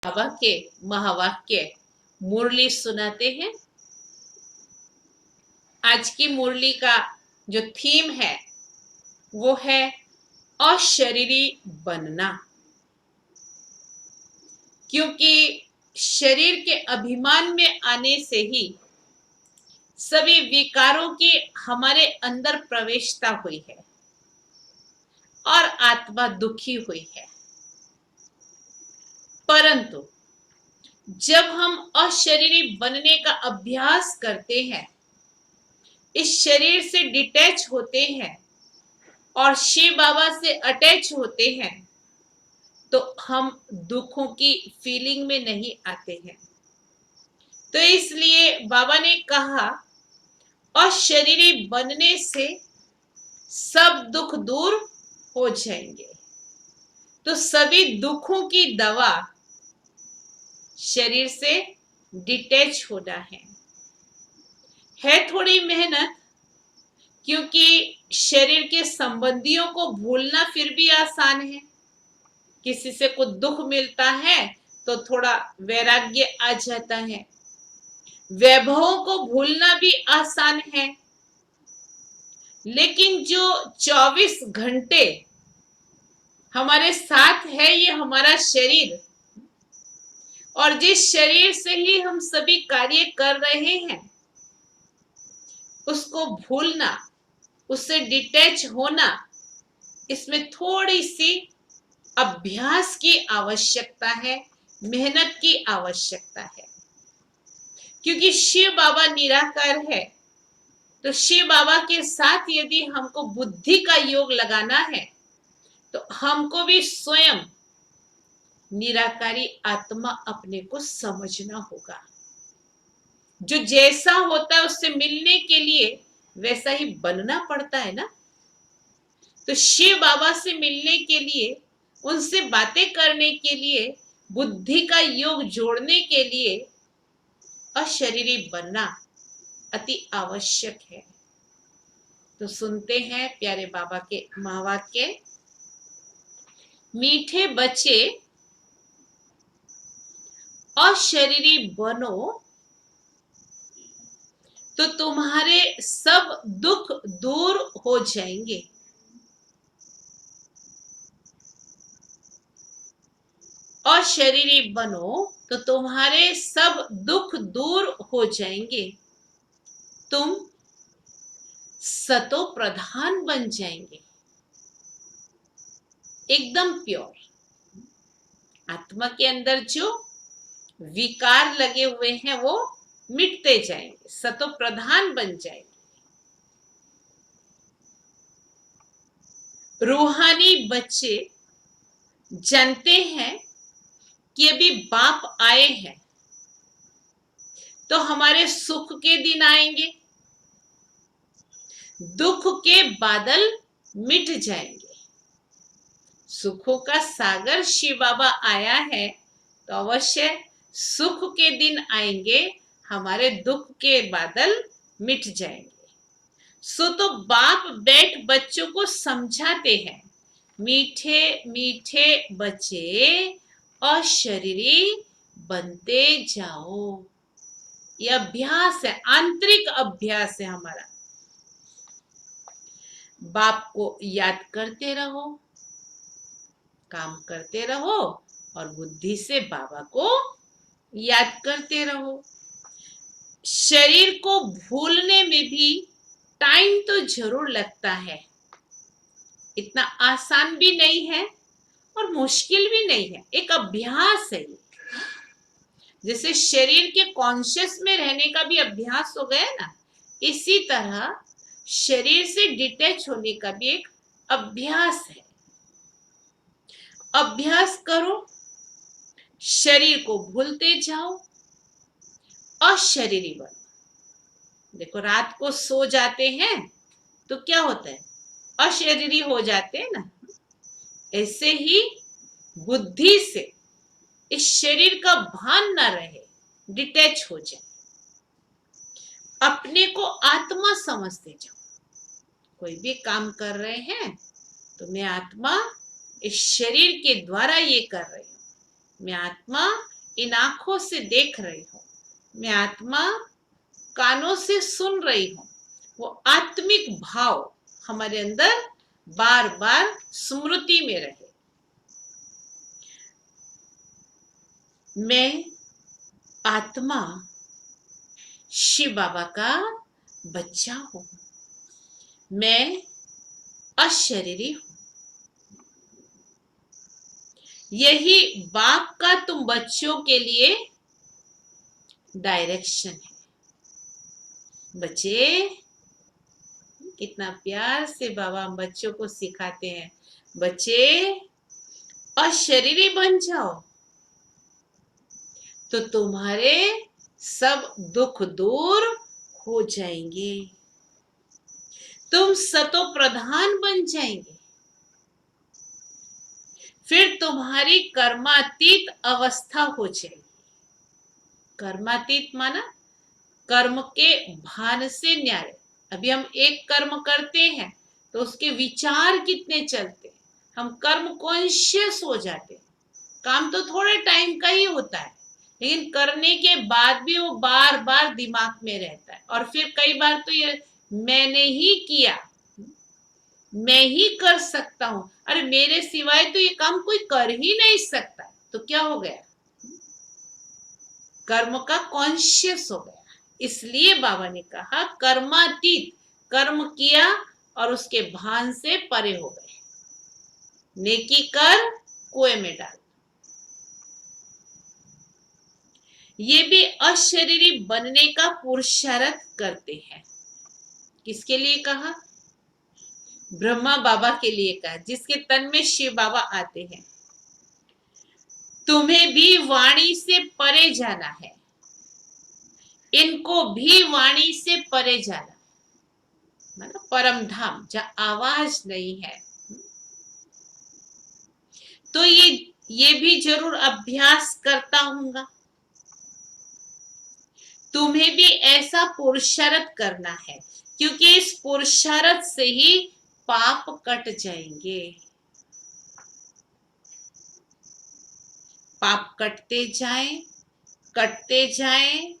बाबा के महावाक्य मुरली सुनाते हैं। आज की मुरली का जो थीम है वो है अशरीरी बनना। क्योंकि शरीर के अभिमान में आने से ही सभी विकारों की हमारे अंदर प्रवेशता हुई है और आत्मा दुखी हुई है। परंतु जब हम अशरीरी बनने का अभ्यास करते हैं, इस शरीर से डिटैच होते हैं और शिव बाबा से अटैच होते हैं, तो हम दुखों की फीलिंग में नहीं आते हैं। तो इसलिए बाबा ने कहा अशरीरी बनने से सब दुख दूर हो जाएंगे। तो सभी दुखों की दवा शरीर से डिटैच होना है थोड़ी मेहनत, क्योंकि शरीर के संबंधियों को भूलना फिर भी आसान है। किसी से कुछ दुख मिलता है तो थोड़ा वैराग्य आ जाता है। वैभवों को भूलना भी आसान है, लेकिन जो 24 घंटे हमारे साथ है ये हमारा शरीर, और जिस शरीर से ही हम सभी कार्य कर रहे हैं, उसको भूलना, उससे डिटैच होना, इसमें थोड़ी सी अभ्यास की आवश्यकता है, मेहनत की आवश्यकता है। क्योंकि शिव बाबा निराकार है, तो शिव बाबा के साथ यदि हमको बुद्धि का योग लगाना है तो हमको भी स्वयं निराकारी आत्मा अपने को समझना होगा। जो जैसा होता है उससे मिलने के लिए वैसा ही बनना पड़ता है ना। तो शिव बाबा से मिलने के लिए, उनसे बातें करने के लिए, बुद्धि का योग जोड़ने के लिए अशरीरी बनना अति आवश्यक है। तो सुनते हैं प्यारे बाबा के महावाक्य। मीठे बच्चे अशरीरी बनो तो तुम्हारे सब दुख दूर हो जाएंगे। अशरीरी बनो तो तुम्हारे सब दुख दूर हो जाएंगे। तुम सतो प्रधान बन जाएंगे, एकदम प्योर। आत्मा के अंदर जो विकार लगे हुए हैं वो मिटते जाएंगे, सतो प्रधान बन जाएंगे। रूहानी बच्चे जानते हैं कि अभी बाप आए हैं तो हमारे सुख के दिन आएंगे, दुख के बादल मिट जाएंगे। सुखों का सागर शिव बाबा आया है तो अवश्य सुख के दिन आएंगे, हमारे दुख के बादल मिट जाएंगे। सो तो बाप बैठ बच्चों को समझाते हैं, मीठे मीठे बच्चे अशरीरी बनते जाओ। यह अभ्यास है, आंतरिक अभ्यास है हमारा। बाप को याद करते रहो, काम करते रहो और बुद्धि से बाबा को याद करते रहो। शरीर को भूलने में भी टाइम तो जरूर लगता है, इतना आसान भी नहीं है और मुश्किल भी नहीं है, एक अभ्यास है। जैसे शरीर के कॉन्शियस में रहने का भी अभ्यास हो गया ना, इसी तरह शरीर से डिटैच होने का भी एक अभ्यास है। अभ्यास करो, शरीर को भूलते जाओ, अशरीरी बनो। देखो रात को सो जाते हैं तो क्या होता है, अशरीरी हो जाते हैं ना। ऐसे ही बुद्धि से इस शरीर का भान ना रहे, डिटैच हो जाए, अपने को आत्मा समझते जाओ। कोई भी काम कर रहे हैं तो मैं आत्मा इस शरीर के द्वारा ये कर रही हूं। मैं आत्मा इन आंखों से देख रही हूं, मैं आत्मा कानों से सुन रही हूं। वो आत्मिक भाव हमारे अंदर बार बार स्मृति में रहे। मैं आत्मा शिव बाबा का बच्चा हूं, मैं अशरीरी हूं। यही बाप का तुम बच्चों के लिए डायरेक्शन है। बच्चे, कितना प्यार से बाबा हम बच्चों को सिखाते हैं, बच्चे अशरीरी बन जाओ तो तुम्हारे सब दुख दूर हो जाएंगे, तुम सतो प्रधान बन जाएंगे, फिर तुम्हारी कर्मातीत अवस्था हो जाएगी। कर्मातीत माना कर्म के भान से न्यारे। अभी हम एक कर्म करते हैं तो उसके विचार कितने चलते हैं, हम कर्म कॉन्शियस हो जाते हैं। काम तो थोड़े टाइम का ही होता है, लेकिन करने के बाद भी वो बार बार दिमाग में रहता है। और फिर कई बार तो ये मैंने ही किया, मैं ही कर सकता हूं, अरे मेरे सिवाय तो ये काम कोई कर ही नहीं सकता। तो क्या हो गया, कर्म का कॉन्शियस हो गया। इसलिए बाबा ने कहा कर्मातीत, कर्म किया और उसके भान से परे हो गए, नेकी कर कुएं में डाल। ये भी अशरीरी बनने का पुरुषार्थ करते हैं। किसके लिए कहा, ब्रह्मा बाबा के लिए कहा, जिसके तन में शिव बाबा आते हैं। तुम्हें भी वाणी से परे जाना है, इनको भी वाणी से परे जाना, मतलब परम धाम जहां आवाज नहीं है। तो ये भी जरूर अभ्यास करता हूंगा। तुम्हें भी ऐसा पुरुषार्थ करना है, क्योंकि इस पुरुषार्थ से ही पाप कट जाएंगे। पाप कटते जाएं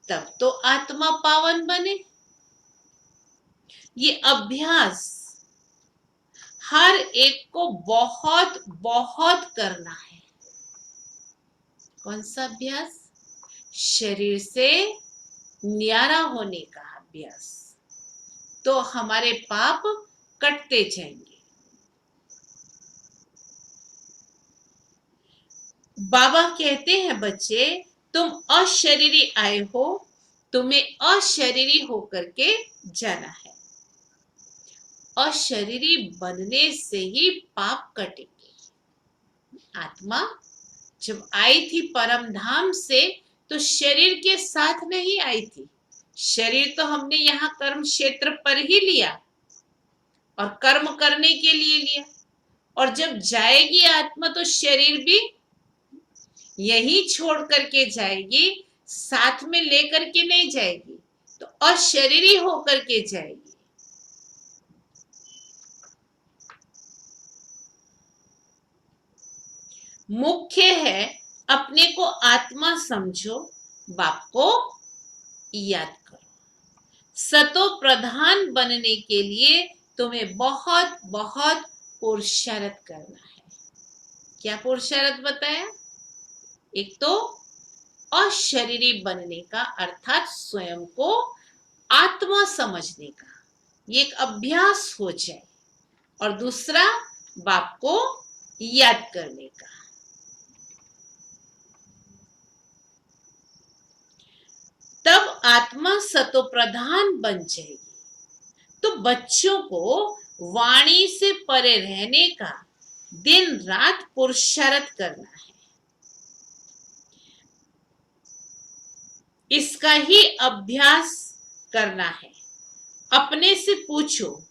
तब तो आत्मा पावन बने। ये अभ्यास हर एक को बहुत बहुत करना है। कौन सा अभ्यास, शरीर से न्यारा होने का अभ्यास, तो हमारे पाप कटते जाएंगे। बाबा कहते हैं बच्चे, तुम अशरीरी आए हो, तुम्हें अशरीरी होकर के जाना है। अशरीरी बनने से ही पाप कटेंगे। आत्मा जब आई थी परम धाम से तो शरीर के साथ नहीं आई थी। शरीर तो हमने यहाँ कर्म क्षेत्र पर ही लिया और कर्म करने के लिए लिया, और जब जाएगी आत्मा तो शरीर भी यही छोड़ करके जाएगी, साथ में लेकर के नहीं जाएगी, तो अशरीरी होकर के जाएगी। मुख्य है अपने को आत्मा समझो, बाप को याद करो। सतो प्रधान बनने के लिए तुम्हें बहुत बहुत पुरुषार्थ करना है। क्या पुरुषार्थ बताया, एक तो अशरीरी बनने का, अर्थात स्वयं को आत्मा समझने का, ये एक अभ्यास हो जाए, और दूसरा बाप को याद करने का। तब आत्मा सतो प्रधान बन जाएगी। तो बच्चों को वाणी से परे रहने का दिन रात पुरुषार्थ करना है। इसका ही अभ्यास करना है। अपने से पूछो,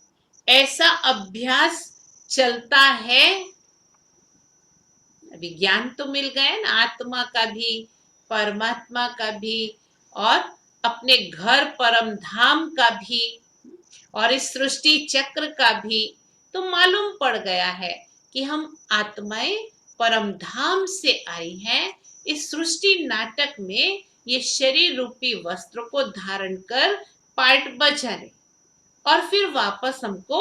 ऐसा अभ्यास चलता है? अभी ज्ञान तो मिल गया ना, आत्मा का भी, परमात्मा का भी, और अपने घर परम धाम का भी, और इस सृष्टि चक्र का भी। तो मालूम पड़ गया है कि हम आत्माएं परम धाम से आई हैं। इस सृष्टि नाटक में ये शरीर रूपी वस्त्र को धारण कर पार्ट बजाने और फिर वापस हमको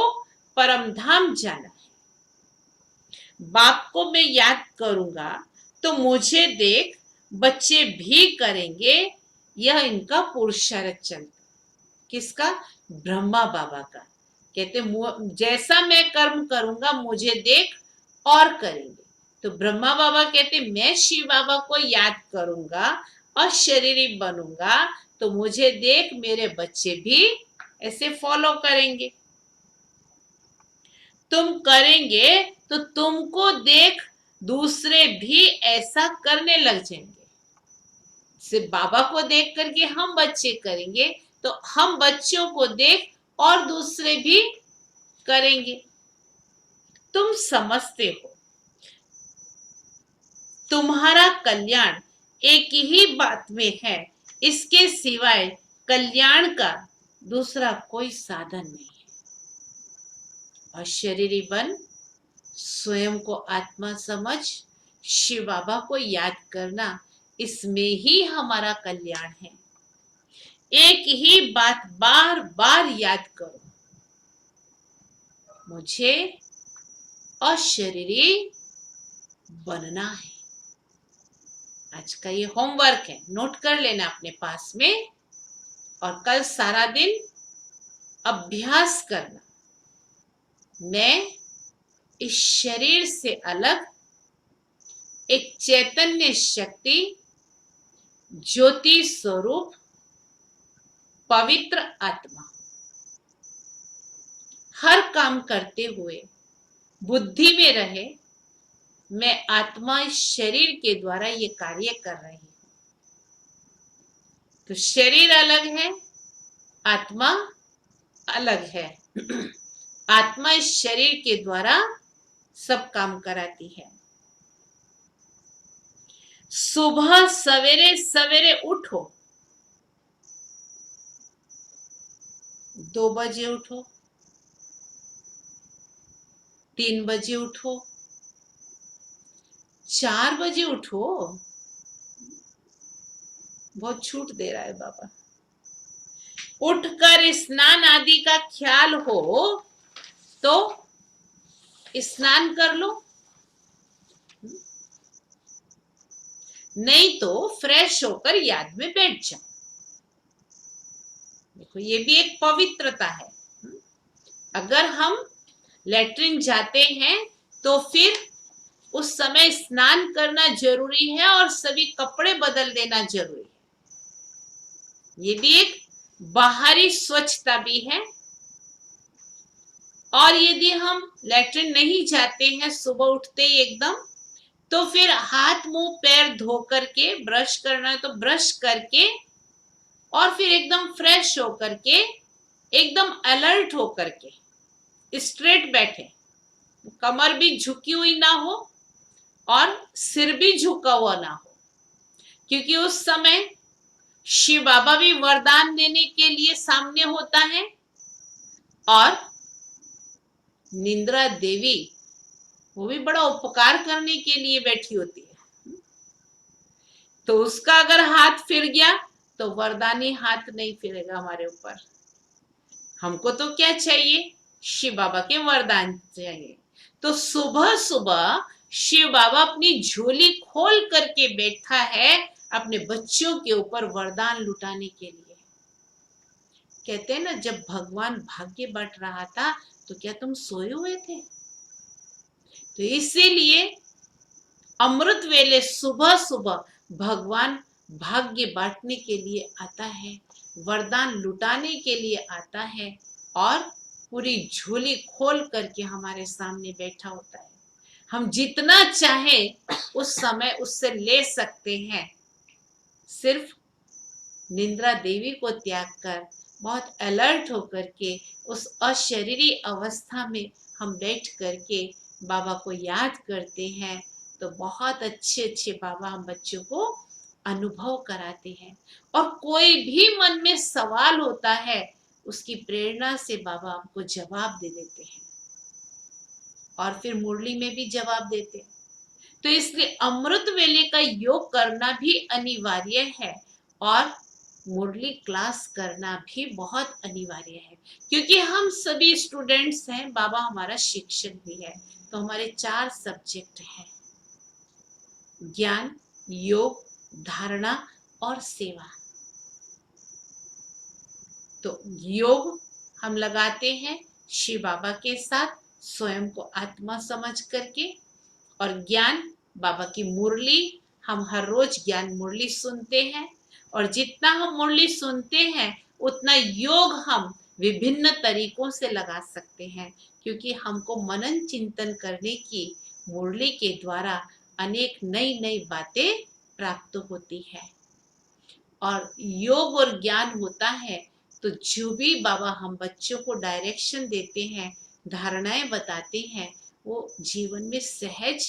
परम धाम जाना है। बाप को मैं याद करूंगा तो मुझे देख बच्चे भी करेंगे, यह इनका पुरुषार्थ चलता। किसका? ब्रह्मा बाबा का। कहते जैसा मैं कर्म करूंगा मुझे देख और करेंगे। तो ब्रह्मा बाबा कहते मैं शिव बाबा को याद करूंगा और शरीरी बनूंगा तो मुझे देख मेरे बच्चे भी ऐसे फॉलो करेंगे। तुम करेंगे तो तुमको देख दूसरे भी ऐसा करने लग जाएंगे। सिर्फ बाबा को देख करके हम बच्चे करेंगे तो हम बच्चों को देख और दूसरे भी करेंगे। तुम समझते हो तुम्हारा कल्याण एक ही बात में है, इसके सिवाय कल्याण का दूसरा कोई साधन नहीं है। अशरीरी बन, स्वयं को आत्मा समझ, शिव बाबा को याद करना, इसमें ही हमारा कल्याण है। एक ही बात बार बार याद करो, मुझे अशरीरी बनना है। आज का ये होमवर्क है, नोट कर लेना अपने पास में और कल सारा दिन अभ्यास करना। मैं इस शरीर से अलग एक चैतन्य शक्ति, ज्योति स्वरूप, पवित्र आत्मा। हर काम करते हुए बुद्धि में रहे मैं आत्मा इस शरीर के द्वारा ये कार्य कर रही हूं। तो शरीर अलग है, आत्मा अलग है। आत्मा इस शरीर के द्वारा सब काम कराती है। सुबह सवेरे सवेरे उठो, 2 बजे उठो, 3 बजे उठो, 4 बजे उठो। बहुत छूट दे रहा है बाबा। उठकर स्नान आदि का ख्याल हो तो स्नान कर लो, नहीं तो फ्रेश होकर याद में बैठ जाओ। देखो ये भी एक पवित्रता है। अगर हम लेटरिन जाते हैं तो फिर उस समय स्नान करना जरूरी है और सभी कपड़े बदल देना जरूरी है। ये भी एक बाहरी स्वच्छता भी है। और यदि हम लेटरिन नहीं जाते हैं सुबह उठते ही एकदम, तो फिर हाथ मुंह पैर धो करके ब्रश करना है तो ब्रश करके और फिर एकदम फ्रेश होकर के, एकदम अलर्ट होकर के स्ट्रेट बैठे, कमर भी झुकी हुई ना हो और सिर भी झुका हुआ ना हो, क्योंकि उस समय शिव बाबा भी वरदान देने के लिए सामने होता है और निंद्रा देवी वो भी बड़ा उपकार करने के लिए बैठी होती है। तो उसका अगर हाथ फिर गया तो वरदानी हाथ नहीं फिरेगा हमारे ऊपर। हमको तो क्या चाहिए? शिव बाबा के वरदान चाहिए। तो सुबह सुबह शिव बाबा अपनी झोली खोल करके बैठा है अपने बच्चों के ऊपर वरदान लुटाने के लिए। कहते हैं ना, जब भगवान भाग्य बांट रहा था तो क्या तुम सोए हुए थे? तो इसीलिए अमृत वेले सुबह सुबह भगवान भाग्य बांटने के लिए आता है, वरदान लुटाने के लिए आता है और पूरी झोली खोल करके हमारे सामने बैठा होता है। हम जितना चाहे उस समय उससे ले सकते हैं। सिर्फ निंद्रा देवी को त्याग कर बहुत अलर्ट होकर के उस अशरीरी अवस्था में हम बैठ करके बाबा को याद करते हैं तो बहुत अच्छे अच्छे बाबा हम बच्चों को अनुभव कराते हैं। और कोई भी मन में सवाल होता है उसकी प्रेरणा से बाबा हमको जवाब दे देते हैं और फिर मुरली में भी जवाब देते हैं। तो इसलिए अमृत वेले का योग करना भी अनिवार्य है और मुरली क्लास करना भी बहुत अनिवार्य है, क्योंकि हम सभी स्टूडेंट्स हैं, बाबा हमारा शिक्षक भी है। तो हमारे 4 सब्जेक्ट हैं, ज्ञान, योग, धारणा और सेवा। तो योग हम लगाते हैं शिव बाबा के साथ, स्वयं को आत्मा समझ करके, और ज्ञान बाबा की मुरली, हम हर रोज ज्ञान मुरली सुनते हैं, और जितना हम मुरली सुनते हैं उतना योग हम विभिन्न तरीकों से लगा सकते हैं, क्योंकि हमको मनन चिंतन करने की मुरली के द्वारा अनेक नई नई बातें प्राप्त होती है। और योग और ज्ञान होता है तो जो भी बाबा हम बच्चों को डायरेक्शन देते हैं, धारणाएं बताते हैं, वो जीवन में सहज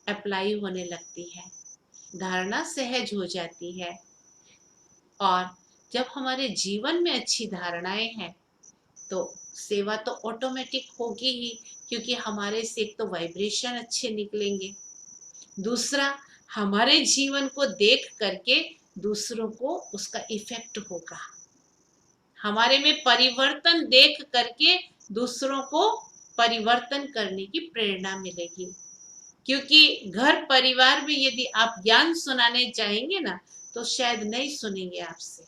अप्लाई होने लगती है, धारणा सहज हो जाती है। और जब हमारे जीवन में अच्छी धारणाएं हैं तो सेवा तो ऑटोमेटिक होगी ही, क्योंकि हमारे से एक तो वाइब्रेशन अच्छे निकलेंगे, दूसरा हमारे जीवन को देख करके दूसरों को उसका इफेक्ट होगा, हमारे में परिवर्तन देख करके दूसरों को परिवर्तन करने की प्रेरणा मिलेगी। क्योंकि घर परिवार में यदि आप ज्ञान सुनाने जाएंगे ना तो शायद नहीं सुनेंगे आपसे,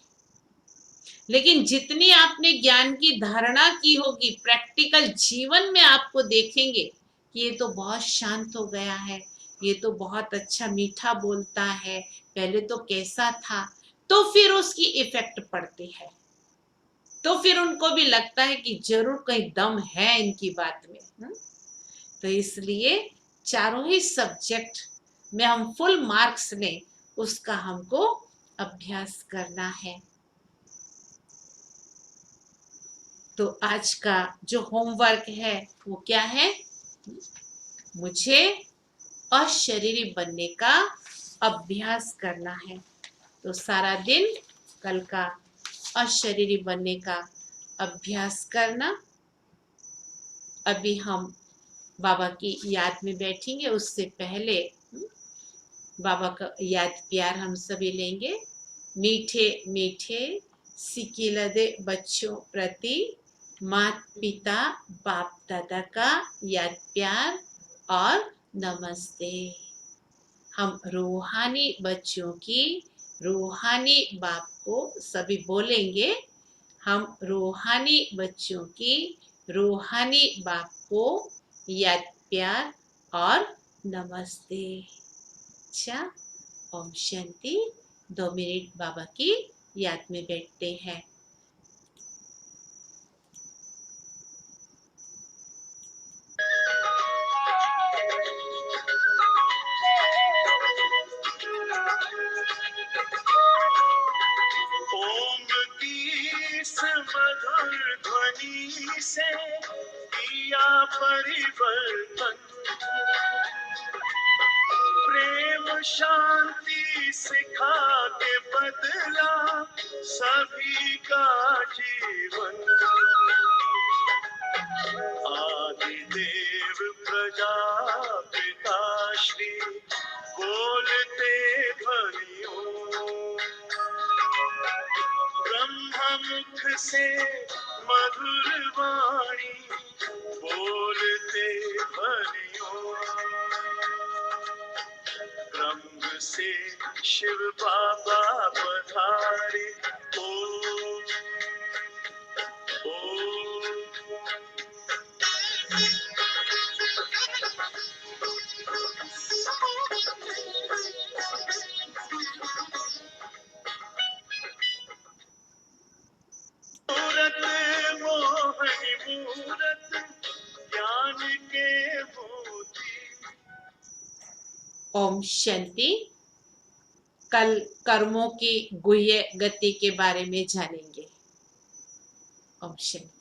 लेकिन जितनी आपने ज्ञान की धारणा की होगी, प्रैक्टिकल जीवन में आपको देखेंगे कि ये तो बहुत शांत हो गया है, ये तो बहुत अच्छा मीठा बोलता है, पहले तो कैसा था, तो फिर उसकी इफेक्ट पड़ती है। तो फिर उनको भी लगता है कि जरूर कहीं दम है इनकी बात में। तो इसलिए चारों ही सब्जेक्ट में हम फुल मार्क्स लें, उसका हमको अभ्यास करना है। तो आज का जो होमवर्क है वो क्या है? मुझे अशरीरी बनने का अभ्यास करना है। तो सारा दिन कल का अशरीरी बनने का अभ्यास करना। अभी हम बाबा की याद में बैठेंगे, उससे पहले बाबा का याद प्यार हम सभी लेंगे। मीठे मीठे सिकिलदे बच्चों प्रति माता पिता बाप दादा का याद प्यार और नमस्ते। हम रूहानी बच्चों की रूहानी बाप को सभी बोलेंगे। हम रूहानी बच्चों की रूहानी बाप को याद प्यार और नमस्ते। अच्छा, ओम शांति। 2 मिनट बाबा की याद में बैठते हैं। ओम की इस मधुर ध्वनि से किया परिवर्तन, प्रेम शांति सिखा के बदला सभी का जीवन। आदिदेव प्रजापिता श्री बोलते ध्वनियों, ब्रह्ममुख से मधुर वाणी बोलते ध्वनियों, ब्रह्म से शिव बाबा पधारे। ओम ओम। मूरत मोहनी मूरत ज्ञान के मोती। ओम शांति। कल कर्मों की गुह्य गति के बारे में जानेंगे। ओम शांति।